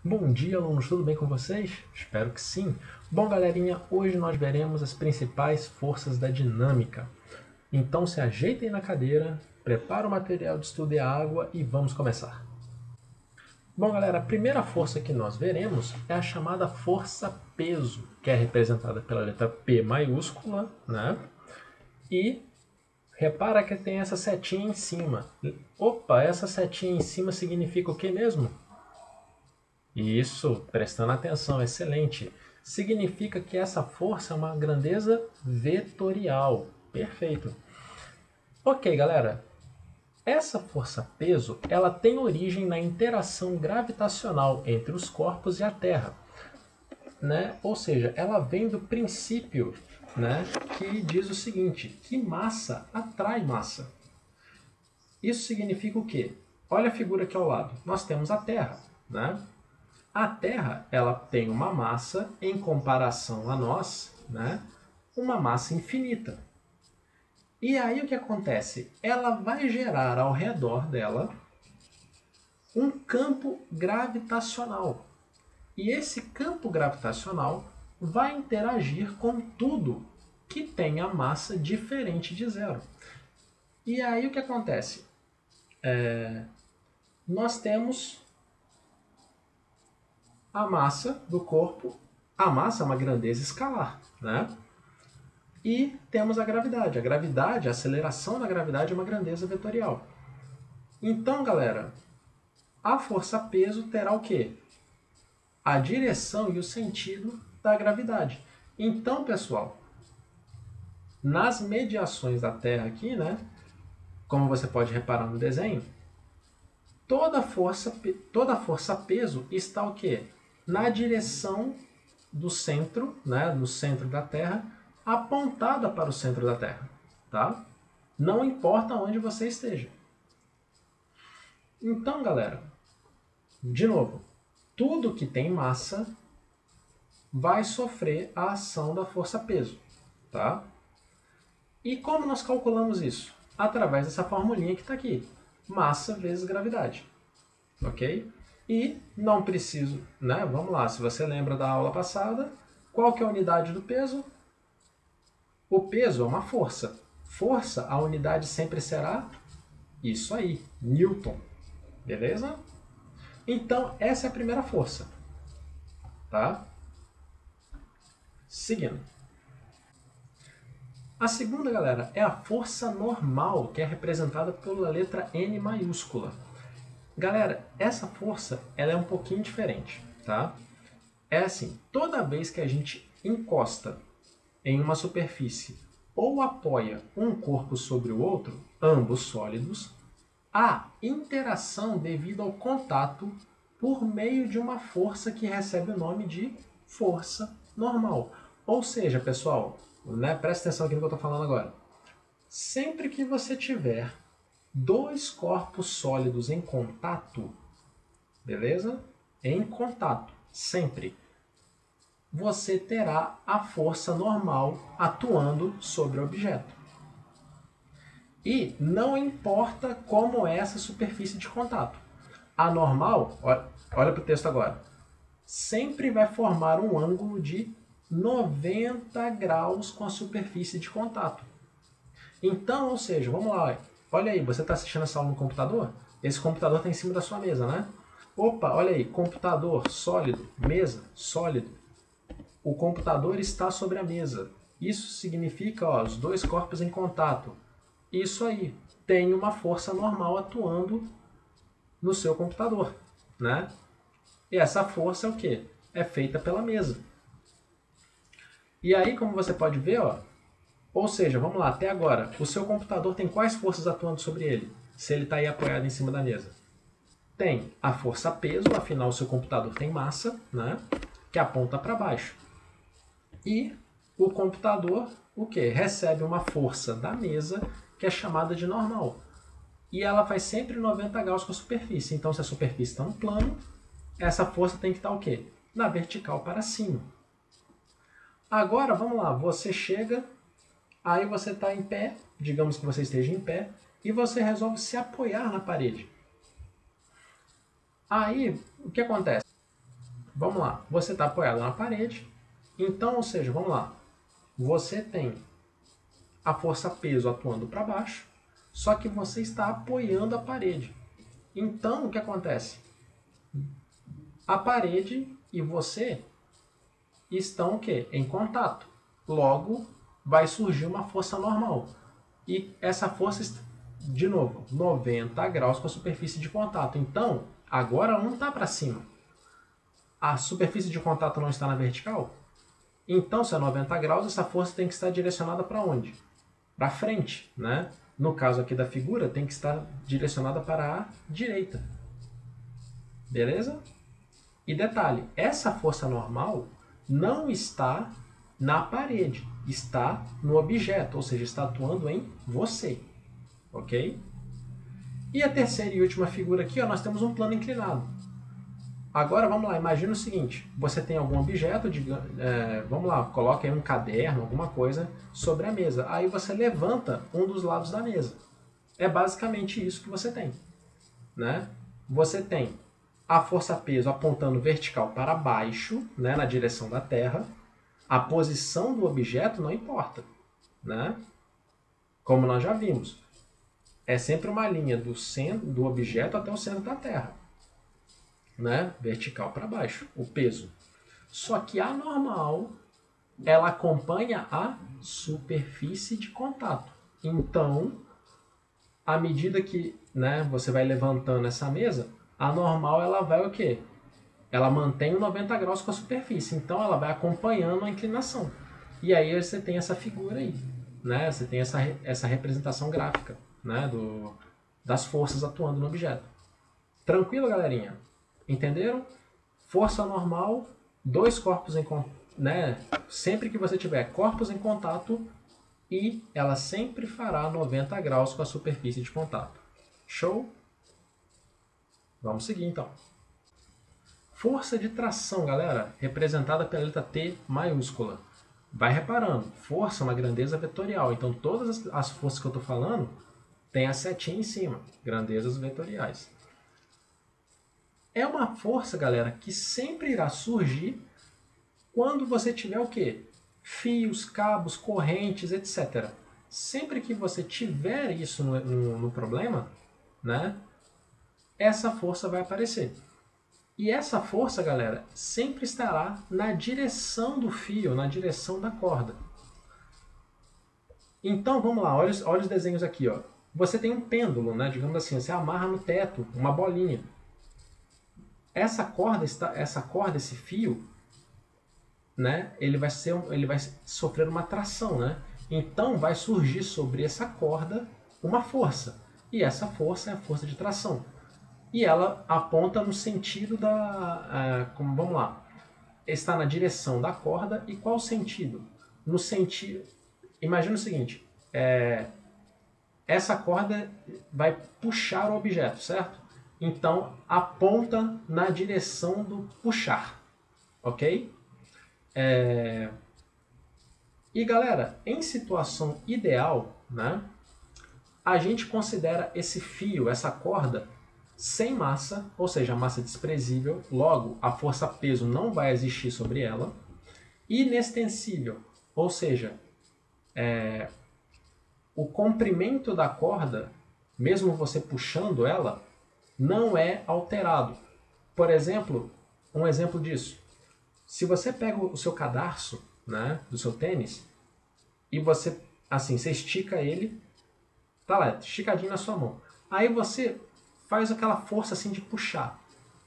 Bom dia, alunos, tudo bem com vocês? Espero que sim. Bom, galerinha, hoje nós veremos as principais forças da dinâmica. Então se ajeitem na cadeira, prepara o material de estudo e a água e vamos começar. Bom, galera, a primeira força que nós veremos é a chamada força-peso, que é representada pela letra P maiúscula, né? E repara que tem essa setinha em cima. Opa, essa setinha em cima significa o que mesmo? Isso, prestando atenção, excelente. Significa que essa força é uma grandeza vetorial. Perfeito. Ok, galera. Essa força-peso, ela tem origem na interação gravitacional entre os corpos e a Terra, né? Ou seja, ela vem do princípio, né, que diz o seguinte, que massa atrai massa. Isso significa o quê? Olha a figura aqui ao lado. Nós temos a Terra, né? A Terra, ela tem uma massa em comparação a nós, né? Uma massa infinita. E aí o que acontece? Ela vai gerar ao redor dela um campo gravitacional. E esse campo gravitacional vai interagir com tudo que tenha massa diferente de zero. E aí o que acontece? Nós temos a massa do corpo. A massa é uma grandeza escalar, né? E temos a gravidade. A gravidade, a aceleração da gravidade é uma grandeza vetorial. Então, galera, a força-peso terá o quê? A direção e o sentido da gravidade. Então, pessoal, nas mediações da Terra aqui, né, como você pode reparar no desenho, toda força-peso está o quê? Na direção do centro, né, no centro da Terra, apontada para o centro da Terra, tá? Não importa onde você esteja. Então, galera, de novo, tudo que tem massa vai sofrer a ação da força-peso, tá? E como nós calculamos isso? Através dessa formulinha que está aqui, massa vezes gravidade, ok? E não preciso, né? Vamos lá, se você lembra da aula passada, qual que é a unidade do peso? O peso é uma força. Força, a unidade sempre será isso aí, Newton. Beleza? Então, essa é a primeira força. Tá? Seguindo. A segunda, galera, é a força normal, que é representada pela letra N maiúscula. Galera, essa força ela é um pouquinho diferente. Tá? É assim, toda vez que a gente encosta em uma superfície ou apoia um corpo sobre o outro, ambos sólidos, há interação devido ao contato por meio de uma força que recebe o nome de força normal. Ou seja, pessoal, né, presta atenção aqui no que eu estou falando agora. Sempre que você tiver dois corpos sólidos em contato, beleza? Em contato, sempre você terá a força normal atuando sobre o objeto. E não importa como é essa superfície de contato. A normal, olha para o texto agora, sempre vai formar um ângulo de 90 graus com a superfície de contato. Então, ou seja, vamos lá, olha aí, você está assistindo essa aula no computador? Esse computador está em cima da sua mesa, né? Opa, olha aí, computador sólido, mesa sólido. O computador está sobre a mesa. Isso significa ó, os dois corpos em contato. Isso aí, tem uma força normal atuando no seu computador, né? E essa força é o quê? É feita pela mesa. E aí, como você pode ver, ó, ou seja, vamos lá, até agora, o seu computador tem quais forças atuando sobre ele? Se ele está aí apoiado em cima da mesa. Tem a força peso, afinal o seu computador tem massa, né? Que aponta para baixo. E o computador, o que? Recebe uma força da mesa que é chamada de normal. E ela faz sempre 90 graus com a superfície. Então, se a superfície está no plano, essa força tem que estar o quê? Na vertical para cima. Agora, vamos lá, você chega, aí você está em pé, digamos que você esteja em pé, e você resolve se apoiar na parede. Aí, o que acontece? vamos lá, você está apoiado na parede, então, ou seja, vamos lá, você tem a força peso atuando para baixo, só que você está apoiando a parede. Então, o que acontece? A parede e você estão o quê? Em contato. Logo, vai surgir uma força normal. E essa força, de novo, 90 graus com a superfície de contato. Então, agora ela não está para cima. A superfície de contato não está na vertical? Então, se é 90 graus, essa força tem que estar direcionada para onde? Para frente, né? No caso aqui da figura, tem que estar direcionada para a direita. Beleza? E detalhe, essa força normal não está na parede, está no objeto, ou seja, está atuando em você. Ok? E a terceira e última figura aqui, ó, nós temos um plano inclinado. Agora vamos lá, imagina o seguinte, você tem algum objeto, vamos lá, coloca aí um caderno, alguma coisa sobre a mesa. Aí você levanta um dos lados da mesa. É basicamente isso que você tem. Né? Você tem a força-peso apontando vertical para baixo, né, na direção da Terra. A posição do objeto não importa. Né? Como nós já vimos, é sempre uma linha do centro do objeto até o centro da Terra. Né? Vertical para baixo, o peso. Só que a normal, ela acompanha a superfície de contato. Então, à medida que, né, você vai levantando essa mesa, a normal ela vai o quê? Ela mantém 90 graus com a superfície, então ela vai acompanhando a inclinação. E aí você tem essa figura aí, né? Você tem essa representação gráfica, né, das forças atuando no objeto. Tranquilo, galerinha? Entenderam? Força normal, dois corpos em contato, né? Sempre que você tiver corpos em contato, e ela sempre fará 90 graus com a superfície de contato. Show? Vamos seguir então. Força de tração, galera, representada pela letra T maiúscula. Vai reparando, força é uma grandeza vetorial, então todas as forças que eu estou falando tem a setinha em cima, grandezas vetoriais. É uma força, galera, que sempre irá surgir quando você tiver o quê? Fios, cabos, correntes, etc. Sempre que você tiver isso no problema, né, essa força vai aparecer. E essa força, galera, sempre estará na direção do fio, na direção da corda. Então, vamos lá, olha os desenhos aqui. Ó. Você tem um pêndulo, né, digamos assim, você amarra no teto uma bolinha. Essa corda, esse fio, né, ele vai sofrer uma tração, né? Então vai surgir sobre essa corda uma força. E essa força é a força de tração. E ela aponta no sentido vamos lá. Está na direção da corda e qual sentido? No sentido... Imagina o seguinte. Essa corda vai puxar o objeto, certo? Então aponta na direção do puxar. Ok? E galera, em situação ideal, né, a gente considera esse fio, essa corda, sem massa, ou seja, a massa desprezível, logo a força-peso não vai existir sobre ela, inextensível, ou seja, o comprimento da corda, mesmo você puxando ela, não é alterado. Por exemplo, um exemplo disso, se você pega o seu cadarço, né, do seu tênis, e você estica ele, tá lá, esticadinho na sua mão. Aí você faz aquela força assim de puxar.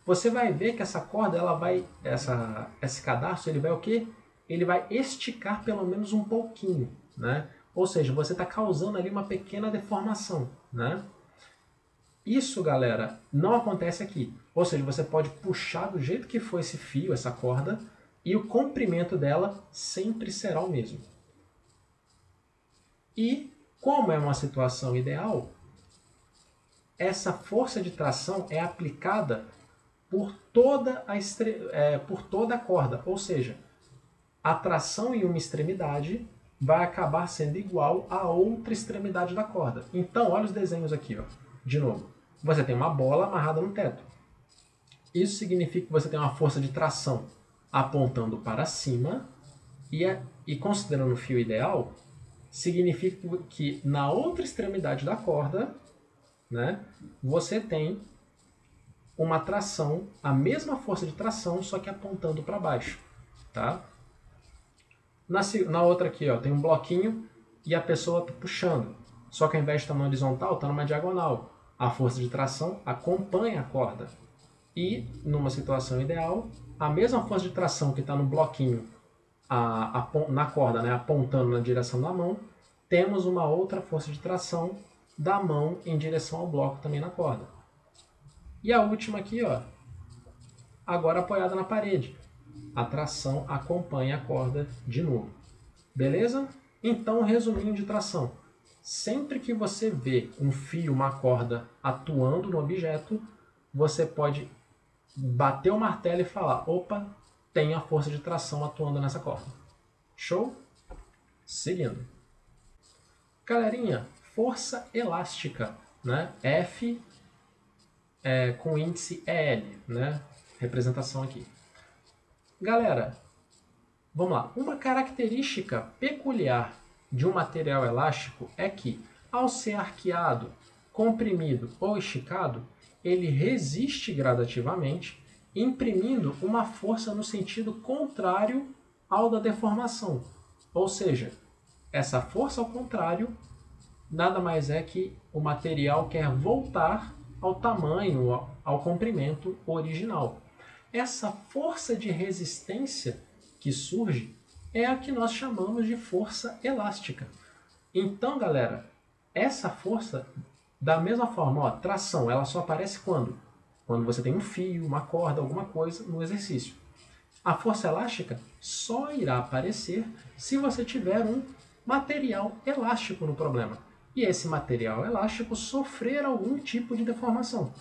Você vai ver que essa corda, esse cadarço, ele vai o quê? Ele vai esticar pelo menos um pouquinho, né? Ou seja, você está causando ali uma pequena deformação, né? Isso, galera, não acontece aqui. Ou seja, você pode puxar do jeito que for esse fio, essa corda, e o comprimento dela sempre será o mesmo. E, como é uma situação ideal, essa força de tração é aplicada por toda a corda. Ou seja, a tração em uma extremidade vai acabar sendo igual a outra extremidade da corda. Então, olha os desenhos aqui. Ó. De novo, você tem uma bola amarrada no teto. Isso significa que você tem uma força de tração apontando para cima e considerando o fio ideal, significa que na outra extremidade da corda, né, você tem uma tração, a mesma força de tração, só que apontando para baixo. Tá? Na outra aqui, ó, tem um bloquinho e a pessoa está puxando. Só que ao invés de estar na horizontal, está numa diagonal. A força de tração acompanha a corda. E, numa situação ideal, a mesma força de tração que está no bloquinho na corda, né, apontando na direção da mão, temos uma outra força de tração da mão em direção ao bloco também na corda. E a última aqui, ó, agora apoiada na parede. A tração acompanha a corda de novo. Beleza? Então, resuminho de tração. Sempre que você vê um fio, uma corda atuando no objeto, você pode bater o martelo e falar, opa, tem a força de tração atuando nessa corda. Show? Seguindo. Galerinha, força elástica, né? F com índice EL, né? Representação aqui. Galera, vamos lá. Uma característica peculiar de um material elástico é que, ao ser arqueado, comprimido ou esticado, ele resiste gradativamente, imprimindo uma força no sentido contrário ao da deformação. Ou seja, essa força ao contrário nada mais é que o material quer voltar ao tamanho, ao comprimento original. Essa força de resistência que surge é a que nós chamamos de força elástica. Então, galera, essa força, da mesma forma, ó, tração, ela só aparece quando? Quando você tem um fio, uma corda, alguma coisa no exercício. A força elástica só irá aparecer se você tiver um material elástico no problema. E esse material elástico sofrer algum tipo de deformação.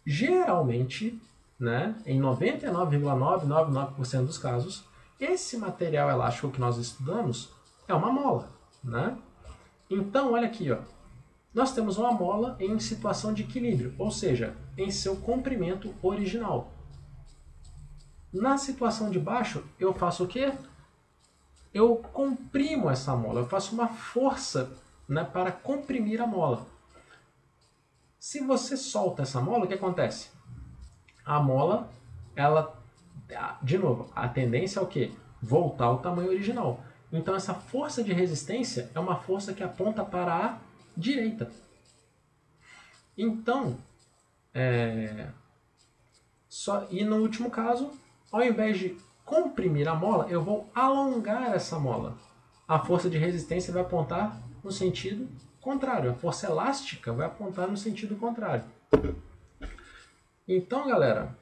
Geralmente, né, em 99,999% dos casos, esse material elástico que nós estudamos é uma mola. Né? Então, olha aqui, ó. Nós temos uma mola em situação de equilíbrio, ou seja, em seu comprimento original. Na situação de baixo, eu faço o quê? Eu comprimo essa mola, eu faço uma força, né, para comprimir a mola. Se você solta essa mola, o que acontece? A mola, ela, de novo, a tendência é o quê? Voltar ao tamanho original. Então essa força de resistência é uma força que aponta para a direita. Então, e no último caso, ao invés de comprimir a mola, eu vou alongar essa mola. A força de resistência vai apontar no sentido contrário. A força elástica vai apontar no sentido contrário. Então, galera,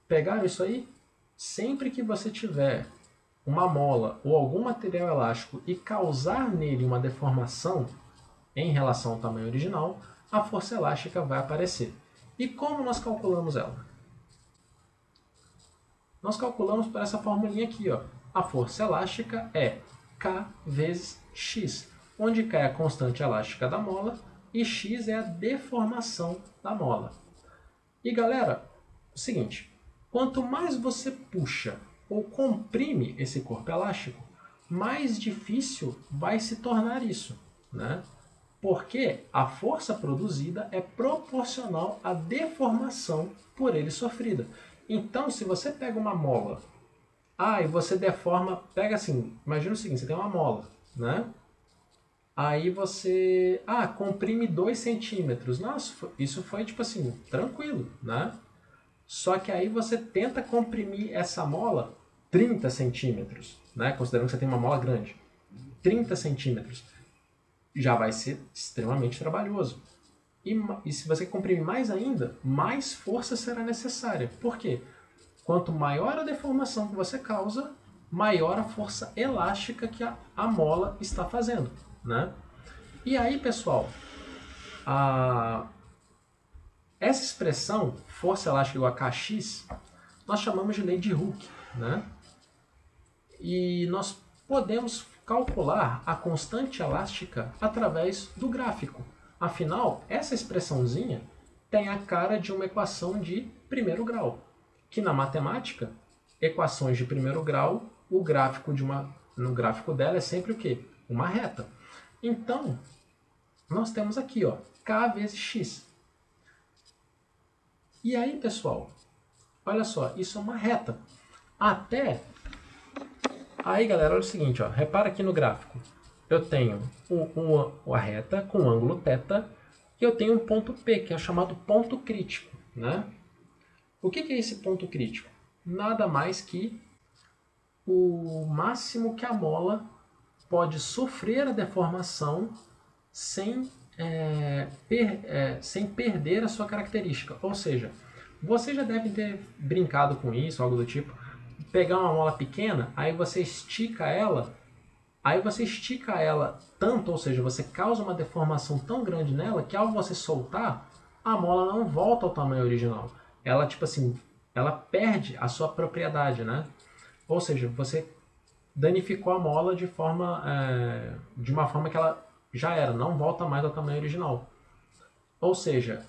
pegaram isso aí? Sempre que você tiver uma mola ou algum material elástico e causar nele uma deformação em relação ao tamanho original, a força elástica vai aparecer. E como nós calculamos ela? Nós calculamos por essa formulinha aqui, ó. A força elástica é K vezes X, onde K é a constante elástica da mola e X é a deformação da mola. E galera, o seguinte, quanto mais você puxa ou comprime esse corpo elástico, mais difícil vai se tornar isso, né? Porque a força produzida é proporcional à deformação por ele sofrida. Então, se você pega uma mola, e você deforma, pega assim, imagina o seguinte, você tem uma mola, né? Aí você, comprime 2 centímetros. Nossa, isso foi tipo assim, tranquilo, né? Só que aí você tenta comprimir essa mola 30 centímetros, né? Considerando que você tem uma mola grande. 30 centímetros. Já vai ser extremamente trabalhoso. E se você comprimir mais ainda, mais força será necessária. Por quê? Quanto maior a deformação que você causa, maior a força elástica que a mola está fazendo, né? E aí, pessoal, essa expressão, força elástica igual a Kx, nós chamamos de lei de Hooke, né? E nós podemos calcular a constante elástica através do gráfico. Afinal, essa expressãozinha tem a cara de uma equação de primeiro grau, que na matemática, equações de primeiro grau, o gráfico no gráfico dela é sempre o quê? Uma reta. Então, nós temos aqui, ó, k vezes x. E aí, pessoal, olha só, isso é uma reta. Aí, galera, olha o seguinte, ó, repara aqui no gráfico. Eu tenho a reta com o ângulo θ e eu tenho um ponto P, que é chamado ponto crítico, né? O que é esse ponto crítico? Nada mais que o máximo que a mola pode sofrer a deformação sem perder a sua característica. Ou seja, você já deve ter brincado com isso, algo do tipo. Pegar uma mola pequena, aí você estica ela tanto, ou seja, você causa uma deformação tão grande nela que ao você soltar, a mola não volta ao tamanho original. Ela, tipo assim, ela perde a sua propriedade, né? Ou seja, você danificou a mola de uma forma que ela já era, não volta mais ao tamanho original. Ou seja,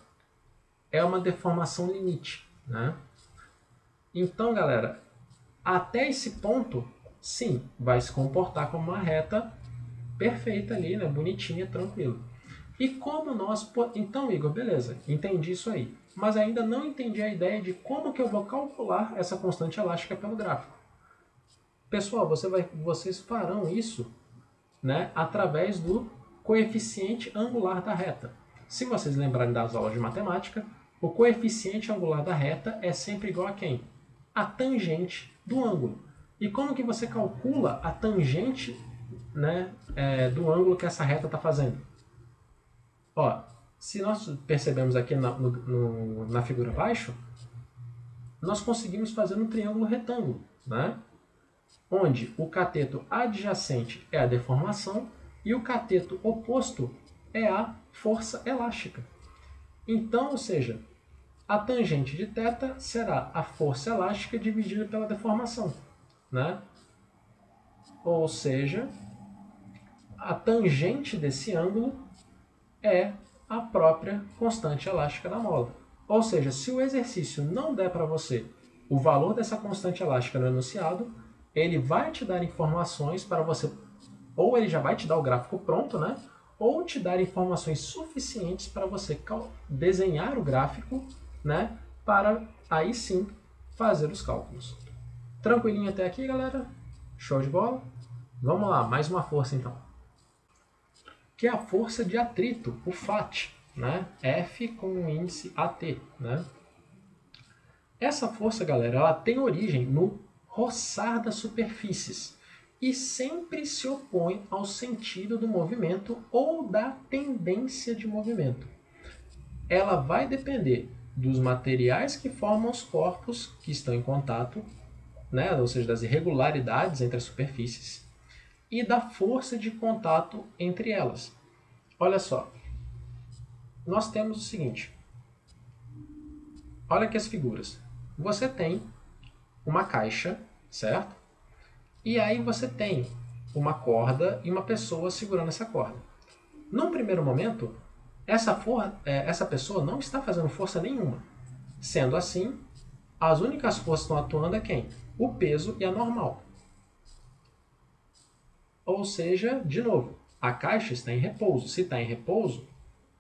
é uma deformação limite, né? Então, galera, até esse ponto, sim, vai se comportar como uma reta perfeita ali, né? Bonitinha, tranquilo. E como nós... Então, Igor, beleza, entendi isso aí. Mas ainda não entendi a ideia de como que eu vou calcular essa constante elástica pelo gráfico. Pessoal, vocês farão isso, né, através do coeficiente angular da reta. Se vocês lembrarem das aulas de matemática, o coeficiente angular da reta é sempre igual a quem? A tangente do ângulo. E como que você calcula a tangente, né, do ângulo que essa reta está fazendo? Ó, se nós percebemos aqui na figura abaixo, nós conseguimos fazer um triângulo retângulo, né? Onde o cateto adjacente é a deformação e o cateto oposto é a força elástica. Então, ou seja, a tangente de θ será a força elástica dividida pela deformação, né? Ou seja, a tangente desse ângulo é a própria constante elástica da mola. Ou seja, se o exercício não der para você o valor dessa constante elástica no enunciado, ele vai te dar informações para você, ou ele já vai te dar o gráfico pronto, né? Ou te dar informações suficientes para você desenhar o gráfico, né? Para aí sim fazer os cálculos. Tranquilinho até aqui, galera? Show de bola? Vamos lá, mais uma força então. Que é a força de atrito, o FAT, né? F com o índice AT, né? Essa força, galera, ela tem origem no roçar das superfícies e sempre se opõe ao sentido do movimento ou da tendência de movimento. Ela vai depender dos materiais que formam os corpos que estão em contato, né? Ou seja, das irregularidades entre as superfícies e da força de contato entre elas. Olha só, nós temos o seguinte, olha aqui as figuras. Você tem uma caixa, certo? E aí você tem uma corda e uma pessoa segurando essa corda. Num primeiro momento, essa pessoa não está fazendo força nenhuma. Sendo assim, as únicas forças que estão atuando é quem? O peso e a normal. Ou seja, de novo, a caixa está em repouso. Se está em repouso,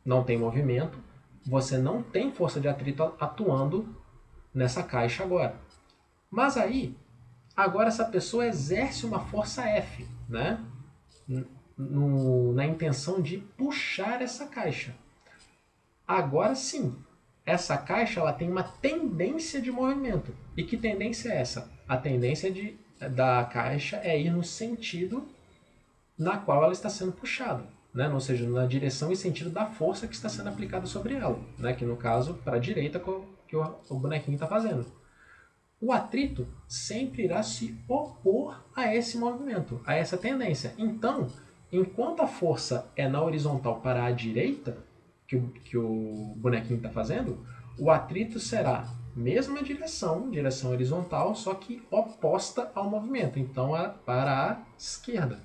não tem movimento, você não tem força de atrito atuando nessa caixa agora. Mas aí, agora essa pessoa exerce uma força F, né? Na intenção de puxar essa caixa. Agora sim, essa caixa ela tem uma tendência de movimento. E que tendência é essa? A tendência da caixa é ir no sentido na qual ela está sendo puxada, né? Ou seja, na direção e sentido da força que está sendo aplicada sobre ela, né? Que no caso, para a direita, que o bonequinho está fazendo. O atrito sempre irá se opor a esse movimento, a essa tendência. Então, enquanto a força é na horizontal para a direita, que o bonequinho está fazendo, o atrito será mesma direção horizontal, só que oposta ao movimento. Então, é para a esquerda.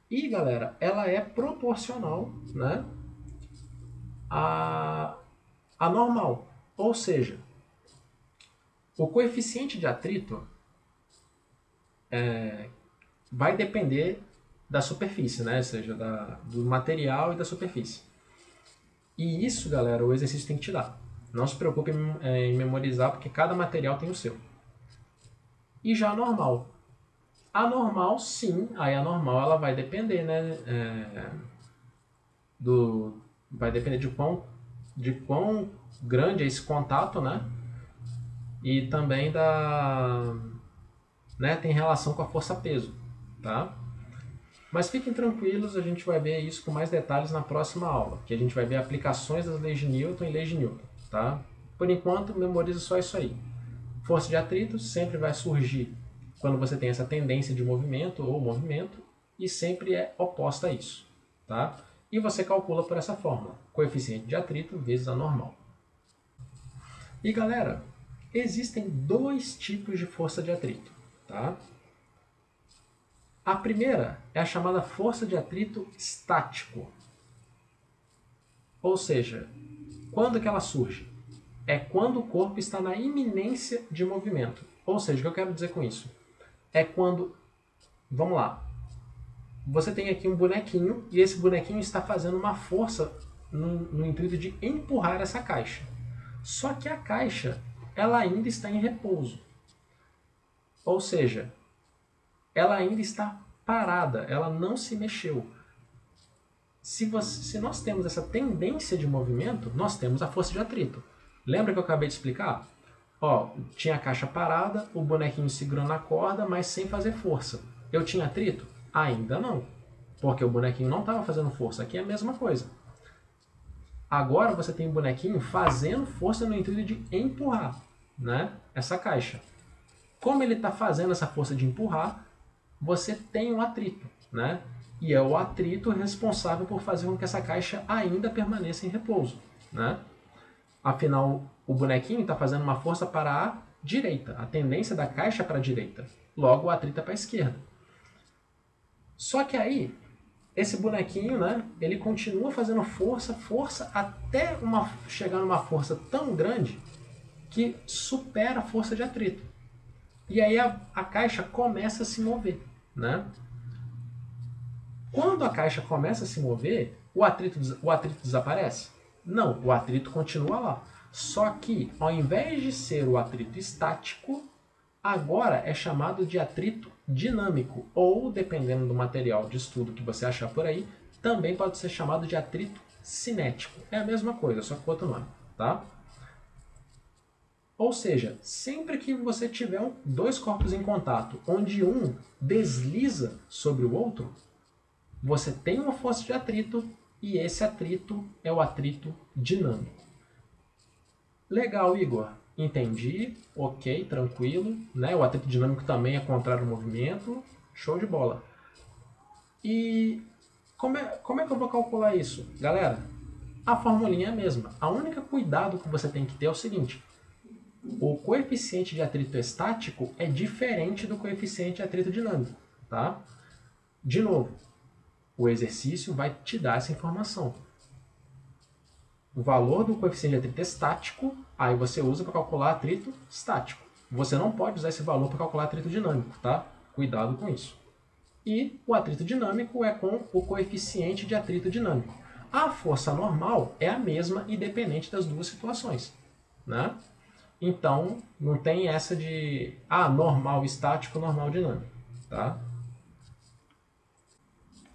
E, galera, ela é proporcional, né, à anormal. Ou seja, o coeficiente de atrito vai depender da superfície, né? Ou seja, do material e da superfície. E isso, galera, o exercício tem que te dar. Não se preocupe em memorizar, porque cada material tem o seu. E já normal. A normal, sim, aí a normal ela vai depender, né? Vai depender de quão grande é esse contato, né? E também tem relação com a força-peso, tá? Mas fiquem tranquilos, a gente vai ver isso com mais detalhes na próxima aula, que a gente vai ver aplicações das leis de Newton e leis de Newton, tá? Por enquanto, memoriza só isso aí. Força de atrito sempre vai surgir quando você tem essa tendência de movimento ou movimento e sempre é oposta a isso, tá? E você calcula por essa fórmula, coeficiente de atrito vezes a normal. E galera, existem dois tipos de força de atrito, tá? A primeira é a chamada força de atrito estático. Ou seja, quando que ela surge? É quando o corpo está na iminência de movimento. Ou seja, o que eu quero dizer com isso? É quando, vamos lá, você tem aqui um bonequinho e esse bonequinho está fazendo uma força no intuito de empurrar essa caixa. Só que a caixa, ela ainda está em repouso. Ou seja, ela ainda está parada, ela não se mexeu. Se nós temos essa tendência de movimento, nós temos a força de atrito. Lembra que eu acabei de explicar? Ó, tinha a caixa parada, o bonequinho segurando na corda, mas sem fazer força. Eu tinha atrito? Ainda não, porque o bonequinho não estava fazendo força. Aqui é a mesma coisa. Agora você tem o bonequinho fazendo força no intuito de empurrar, né, essa caixa. Como ele está fazendo essa força de empurrar, você tem um atrito, né? E é o atrito responsável por fazer com que essa caixa ainda permaneça em repouso, né? Afinal, o bonequinho está fazendo uma força para a direita, a tendência da caixa é para a direita, logo o atrito é para a esquerda. Só que aí, esse bonequinho, né, ele continua fazendo força até chegar numa força tão grande que supera a força de atrito. E aí a caixa começa a se mover, né? Quando a caixa começa a se mover, o atrito desaparece? Não, o atrito continua lá. Só que, ao invés de ser o atrito estático, agora é chamado de atrito dinâmico, ou, dependendo do material de estudo que você achar por aí, também pode ser chamado de atrito cinético. É a mesma coisa, só que com outro nome, tá? Ou seja, sempre que você tiver dois corpos em contato, onde um desliza sobre o outro, você tem uma força de atrito e esse atrito é o atrito dinâmico. Legal, Igor. Entendi. Ok, tranquilo. Né? O atrito dinâmico também é contrário ao movimento. Show de bola. E como é que eu vou calcular isso? Galera, a formulinha é a mesma. A única cuidado que você tem que ter é o seguinte. O coeficiente de atrito estático é diferente do coeficiente de atrito dinâmico. Tá? De novo, o exercício vai te dar essa informação. O valor do coeficiente de atrito estático, aí você usa para calcular atrito estático. Você não pode usar esse valor para calcular atrito dinâmico, tá? Cuidado com isso. E o atrito dinâmico é com o coeficiente de atrito dinâmico. A força normal é a mesma independente das duas situações, né? Então, não tem essa de normal estático, normal dinâmico, tá?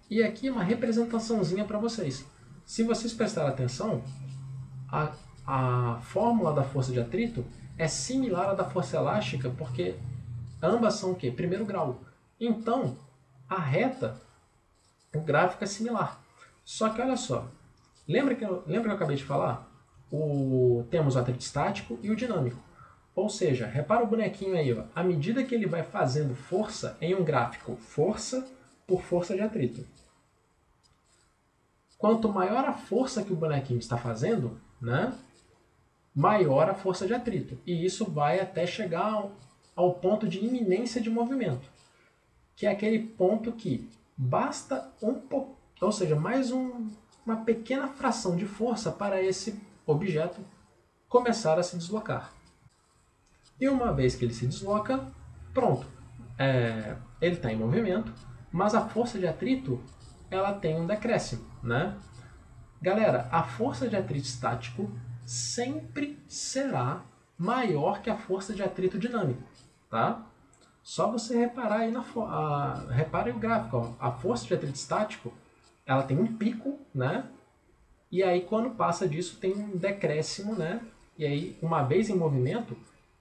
E aqui uma representaçãozinha para vocês. Se vocês prestarem atenção, a fórmula da força de atrito é similar à da força elástica, porque ambas são o quê? Primeiro grau. Então, a reta, o gráfico é similar. Só que olha só, lembra que eu acabei de falar? Temos o atrito estático e o dinâmico. Ou seja, repara o bonequinho aí, ó. À medida que ele vai fazendo força em um gráfico, força por força de atrito. Quanto maior a força que o bonequinho está fazendo, né, maior a força de atrito. E isso vai até chegar ao ponto de iminência de movimento, que é aquele ponto que basta um pouco, ou seja, mais uma pequena fração de força para esse objeto começar a se deslocar. E uma vez que ele se desloca, pronto, ele está em movimento, mas a força de atrito ela tem um decréscimo, né? Galera, a força de atrito estático sempre será maior que a força de atrito dinâmico, tá? Só você reparar aí repare o gráfico, ó. A força de atrito estático, ela tem um pico, né? E aí quando passa disso tem um decréscimo, né? E aí uma vez em movimento,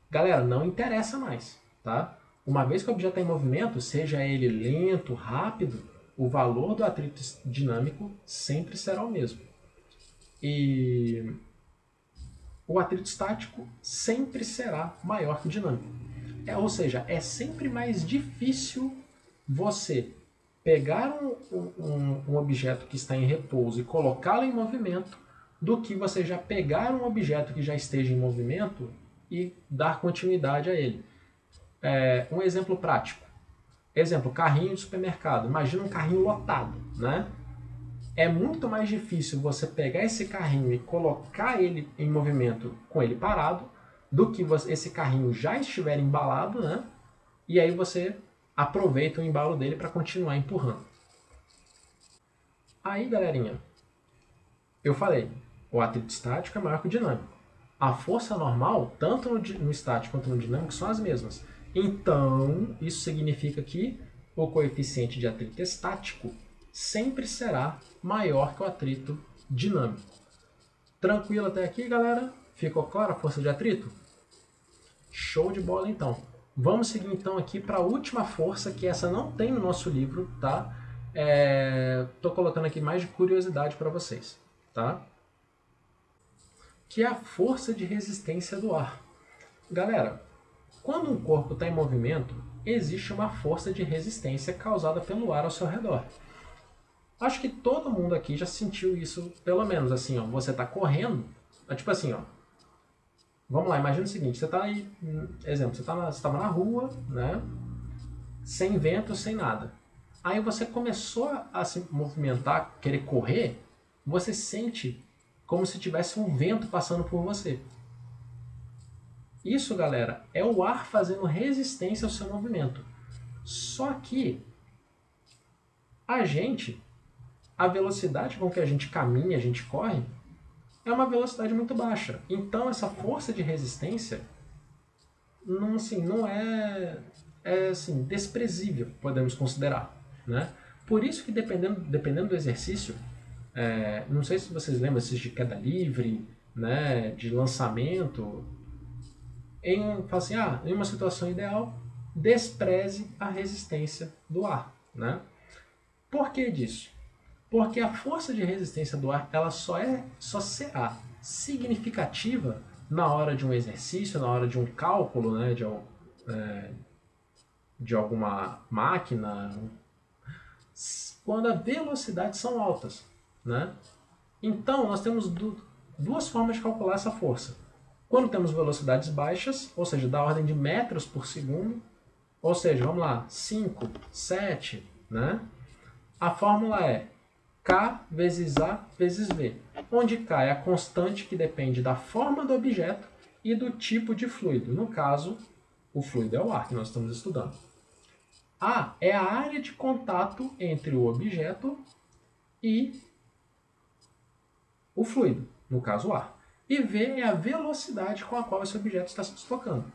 galera, não interessa mais, tá? Uma vez que o objeto está em movimento, seja ele lento, rápido, o valor do atrito dinâmico sempre será o mesmo. E o atrito estático sempre será maior que o dinâmico. Ou seja, é sempre mais difícil você pegar um objeto que está em repouso e colocá-lo em movimento do que você já pegar um objeto que já esteja em movimento e dar continuidade a ele. Um exemplo prático. Exemplo, carrinho de supermercado. Imagina um carrinho lotado, né? É muito mais difícil você pegar esse carrinho e colocar ele em movimento com ele parado do que esse carrinho já estiver embalado, né? E aí você aproveita o embalo dele para continuar empurrando. Aí, galerinha, eu falei, o atrito estático é maior que o dinâmico. A força normal, tanto no estático quanto no dinâmico, são as mesmas. Então, isso significa que o coeficiente de atrito estático sempre será maior que o atrito dinâmico. Tranquilo até aqui, galera? Ficou clara a força de atrito? Show de bola, então. Vamos seguir, então, aqui para a última força, que essa não tem no nosso livro, tá? Tô colocando aqui mais de curiosidade para vocês, tá? Que é a força de resistência do ar. Galera, quando um corpo está em movimento, existe uma força de resistência causada pelo ar ao seu redor. Acho que todo mundo aqui já sentiu isso, pelo menos assim, ó, você está correndo, tipo assim, ó. Vamos lá, imagina o seguinte, você está aí, exemplo, você estava na rua, né, sem vento, sem nada. Aí você começou a se movimentar, querer correr, você sente como se tivesse um vento passando por você. Isso, galera, é o ar fazendo resistência ao seu movimento. Só que a velocidade com que a gente caminha, a gente corre, é uma velocidade muito baixa. Então essa força de resistência não, assim, não é assim, desprezível, podemos considerar, né? Por isso que dependendo do exercício, não sei se vocês lembram esses de queda livre, né, de lançamento, fala assim, em uma situação ideal, despreze a resistência do ar, né? Por que disso? Porque a força de resistência do ar ela só será significativa na hora de um exercício, na hora de um cálculo, né, de alguma máquina, quando as velocidades são altas, né? Então, nós temos duas formas de calcular essa força. Quando temos velocidades baixas, ou seja, da ordem de metros por segundo, ou seja, vamos lá, 5, 7, né? A fórmula é K vezes A vezes V, onde K é a constante que depende da forma do objeto e do tipo de fluido. No caso, o fluido é o ar que nós estamos estudando. A é a área de contato entre o objeto e o fluido, no caso o ar. E V é a velocidade com a qual esse objeto está se deslocando.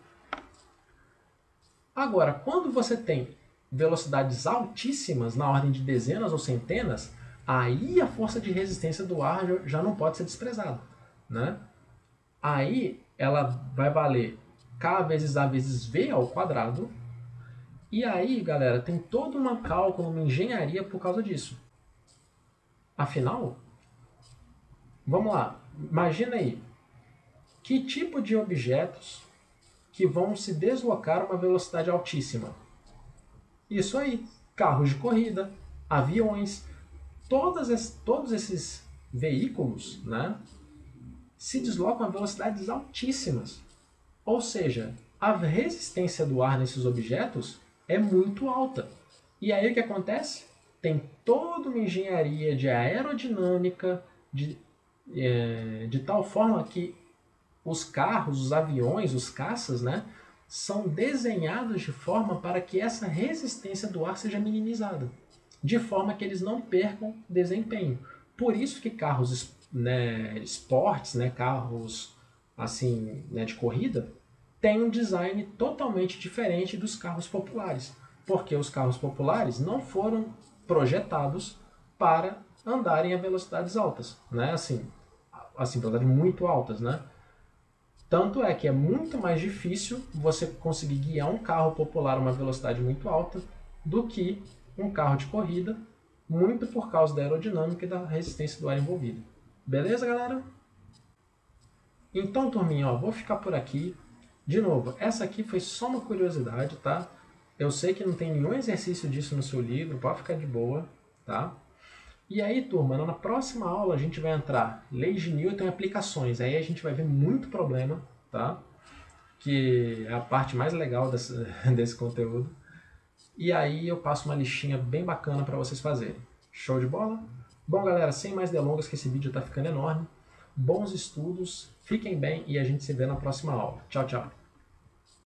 Agora, quando você tem velocidades altíssimas, na ordem de dezenas ou centenas, aí a força de resistência do ar já não pode ser desprezada, né? Aí ela vai valer K vezes A vezes V ao quadrado. E aí, galera, tem todo um cálculo, uma engenharia por causa disso. Afinal, vamos lá, imagina aí, que tipo de objetos que vão se deslocar a uma velocidade altíssima? Isso aí, carros de corrida, aviões, todos esses veículos, né, se deslocam a velocidades altíssimas. Ou seja, a resistência do ar nesses objetos é muito alta. E aí o que acontece? Tem toda uma engenharia de aerodinâmica de tal forma que os carros, os aviões, os caças, né, são desenhados de forma para que essa resistência do ar seja minimizada, de forma que eles não percam desempenho. Por isso que carros, né, esportes, né, carros assim, né, de corrida, têm um design totalmente diferente dos carros populares, porque os carros populares não foram projetados para andarem a velocidades altas, né? Assim, velocidades muito altas, né? Tanto é que é muito mais difícil você conseguir guiar um carro popular a uma velocidade muito alta do que um carro de corrida, muito por causa da aerodinâmica e da resistência do ar envolvido. Beleza, galera? Então, turminha, ó, vou ficar por aqui. De novo, essa aqui foi só uma curiosidade, tá? Eu sei que não tem nenhum exercício disso no seu livro, pode ficar de boa, tá? E aí, turma, na próxima aula a gente vai entrar leis de Newton e aplicações. Aí a gente vai ver muito problema, tá? Que é a parte mais legal desse conteúdo. E aí eu passo uma listinha bem bacana para vocês fazerem. Show de bola? Bom, galera, sem mais delongas, que esse vídeo está ficando enorme. Bons estudos, fiquem bem e a gente se vê na próxima aula. Tchau, tchau!